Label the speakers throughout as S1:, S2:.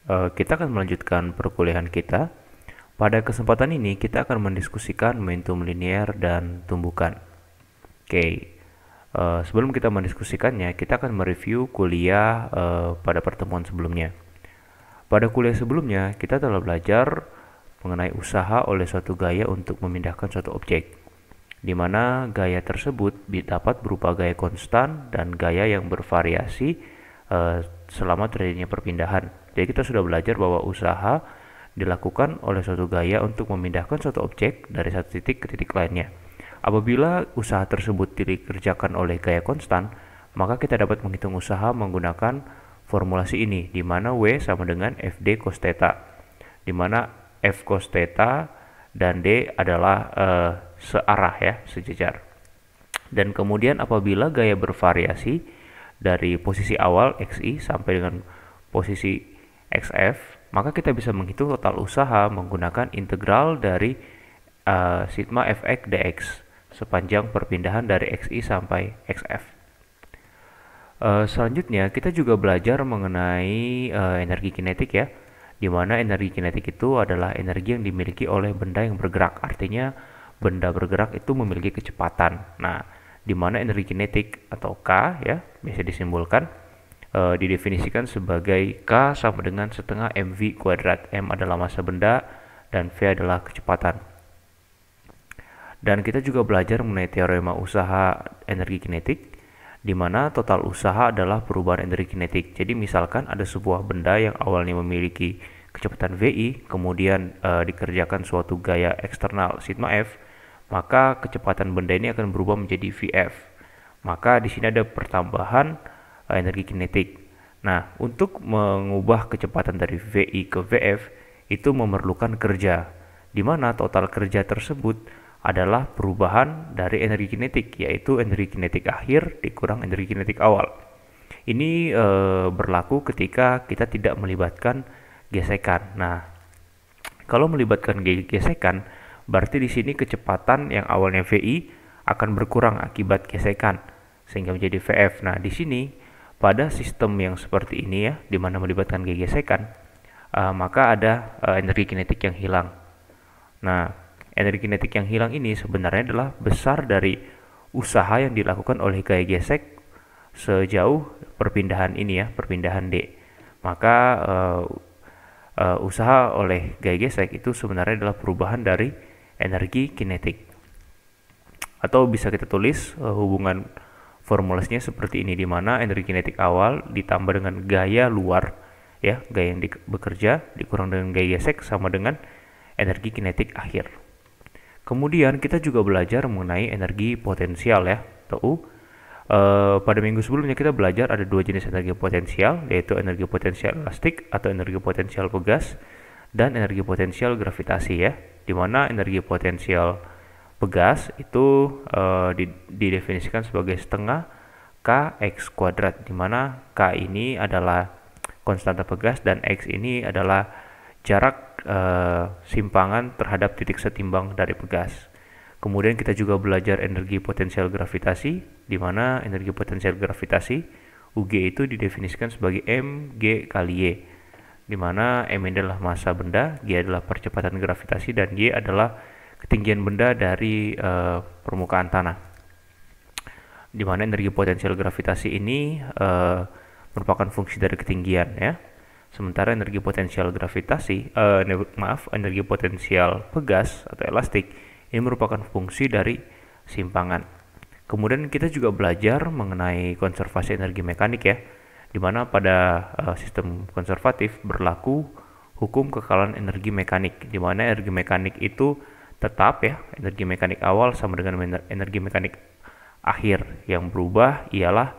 S1: Kita akan melanjutkan perkuliahan kita. Pada kesempatan ini, kita akan mendiskusikan momentum linear dan tumbukan. Oke, sebelum kita mendiskusikannya, kita akan mereview kuliah pada pertemuan sebelumnya. Pada kuliah sebelumnya, kita telah belajar mengenai usaha oleh suatu gaya untuk memindahkan suatu objek, di mana gaya tersebut dapat berupa gaya konstan dan gaya yang bervariasi selama terjadinya perpindahan. Jadi kita sudah belajar bahwa usaha dilakukan oleh suatu gaya untuk memindahkan suatu objek dari satu titik ke titik lainnya. Apabila usaha tersebut dikerjakan oleh gaya konstan, maka kita dapat menghitung usaha menggunakan formulasi ini, di mana W sama dengan FD cos theta, di mana F cos theta dan D adalah searah ya, sejajar. Dan kemudian apabila gaya bervariasi dari posisi awal XI sampai dengan posisi XF, maka kita bisa menghitung total usaha menggunakan integral dari sigma Fx dx sepanjang perpindahan dari XI sampai XF. Selanjutnya kita juga belajar mengenai energi kinetik ya, di mana energi kinetik itu adalah energi yang dimiliki oleh benda yang bergerak. Artinya benda bergerak itu memiliki kecepatan. Nah, di mana energi kinetik atau K ya bisa disimbolkan didefinisikan sebagai K sama dengan setengah mv kuadrat. M adalah massa benda dan V adalah kecepatan. Dan kita juga belajar mengenai teorema usaha energi kinetik, di mana total usaha adalah perubahan energi kinetik. Jadi misalkan ada sebuah benda yang awalnya memiliki kecepatan VI, kemudian dikerjakan suatu gaya eksternal sigma F, maka kecepatan benda ini akan berubah menjadi VF. Maka di sini ada pertambahan energi kinetik. Nah, untuk mengubah kecepatan dari VI ke VF itu memerlukan kerja, di mana total kerja tersebut adalah perubahan dari energi kinetik, yaitu energi kinetik akhir dikurang energi kinetik awal. Ini berlaku ketika kita tidak melibatkan gesekan. Nah, kalau melibatkan gesekan, berarti di sini kecepatan yang awalnya VI akan berkurang akibat gesekan, sehingga menjadi VF. Nah, di sini pada sistem yang seperti ini ya, di mana melibatkan gesekan, maka ada energi kinetik yang hilang. Nah, energi kinetik yang hilang ini sebenarnya adalah besar dari usaha yang dilakukan oleh gaya gesek sejauh perpindahan ini ya, perpindahan D. Maka usaha oleh gaya gesek itu sebenarnya adalah perubahan dari energi kinetik. Atau bisa kita tulis hubungan formulasinya seperti ini, di mana energi kinetik awal ditambah dengan gaya luar ya, gaya yang bekerja dikurang dengan gaya gesek sama dengan energi kinetik akhir. Kemudian kita juga belajar mengenai energi potensial ya, atau U. Pada minggu sebelumnya kita belajar ada dua jenis energi potensial, yaitu energi potensial elastik atau energi potensial pegas dan energi potensial gravitasi ya, di mana energi potensial pegas itu didefinisikan sebagai setengah Kx kuadrat, di mana K ini adalah konstanta pegas dan X ini adalah jarak simpangan terhadap titik setimbang dari pegas. Kemudian kita juga belajar energi potensial gravitasi, di mana energi potensial gravitasi UG itu didefinisikan sebagai mg kali Y, di mana m adalah massa benda, G adalah percepatan gravitasi, dan Y adalah ketinggian benda dari permukaan tanah. Di mana energi potensial gravitasi ini merupakan fungsi dari ketinggian ya. Sementara energi potensial gravitasi, energi potensial pegas atau elastik ini merupakan fungsi dari simpangan. Kemudian kita juga belajar mengenai konservasi energi mekanik ya, di mana pada sistem konservatif berlaku hukum kekalahan energi mekanik, di mana energi mekanik itu tetap ya, energi mekanik awal sama dengan energi mekanik akhir. Yang berubah ialah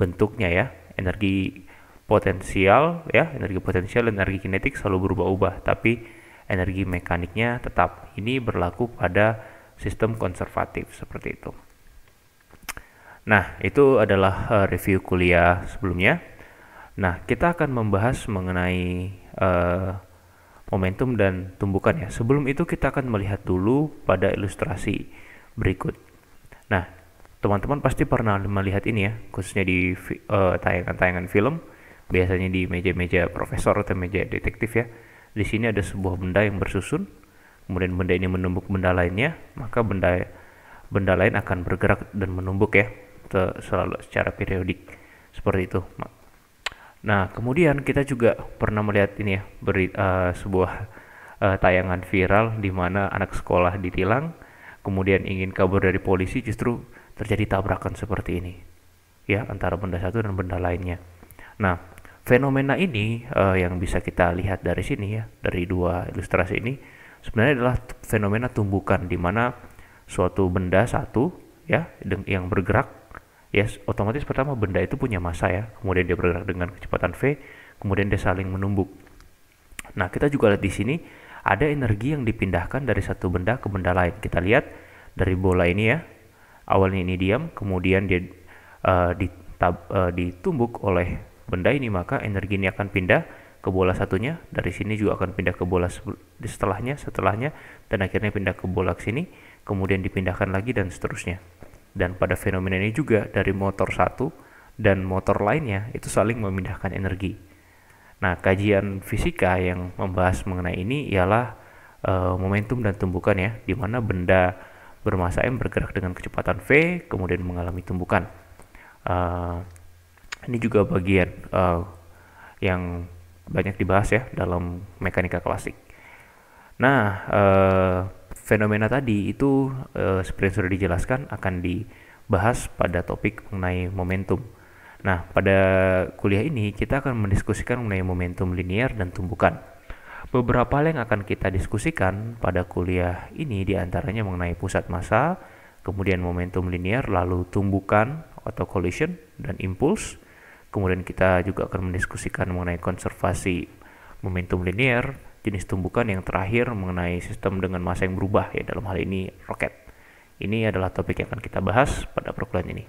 S1: bentuknya ya, energi potensial ya, energi potensial dan energi kinetik selalu berubah-ubah, tapi energi mekaniknya tetap. Ini berlaku pada sistem konservatif seperti itu. Nah, itu adalah review kuliah sebelumnya. Nah, kita akan membahas mengenai momentum dan tumbukan ya. Sebelum itu kita akan melihat dulu pada ilustrasi berikut. Nah, teman-teman pasti pernah melihat ini ya, khususnya di tayangan-tayangan film, biasanya di meja-meja profesor atau meja detektif ya. Di sini ada sebuah benda yang bersusun, kemudian benda ini menumbuk benda lainnya, maka benda lain akan bergerak dan menumbuk ya, selalu secara periodik seperti itu. Nah, kemudian kita juga pernah melihat ini ya, sebuah tayangan viral di mana anak sekolah ditilang, kemudian ingin kabur dari polisi, justru terjadi tabrakan seperti ini, ya, antara benda satu dan benda lainnya. Nah, fenomena ini yang bisa kita lihat dari sini ya, dari dua ilustrasi ini, sebenarnya adalah fenomena tumbukan, di mana suatu benda satu ya yang bergerak. Ya, otomatis pertama benda itu punya massa ya, kemudian dia bergerak dengan kecepatan v, kemudian dia saling menumbuk. Nah, kita juga lihat di sini ada energi yang dipindahkan dari satu benda ke benda lain. Kita lihat dari bola ini ya, awalnya ini diam, kemudian dia ditumbuk oleh benda ini, maka energi ini akan pindah ke bola satunya, dari sini juga akan pindah ke bola setelahnya, dan akhirnya pindah ke bola sini, kemudian dipindahkan lagi dan seterusnya. Dan pada fenomena ini juga dari motor satu dan motor lainnya itu saling memindahkan energi. Nah, kajian fisika yang membahas mengenai ini ialah momentum dan tumbukan ya, di mana benda bermassa M bergerak dengan kecepatan v, kemudian mengalami tumbukan. Ini juga bagian yang banyak dibahas ya dalam mekanika klasik. Nah, fenomena tadi itu seperti yang sudah dijelaskan akan dibahas pada topik mengenai momentum. Nah, pada kuliah ini kita akan mendiskusikan mengenai momentum linear dan tumbukan. Beberapa hal yang akan kita diskusikan pada kuliah ini diantaranya mengenai pusat massa, kemudian momentum linear, lalu tumbukan atau collision dan impuls. Kemudian kita juga akan mendiskusikan mengenai konservasi momentum linear, jenis tumbukan, yang terakhir mengenai sistem dengan massa yang berubah ya, dalam hal ini roket. Ini adalah topik yang akan kita bahas pada perkuliahan ini.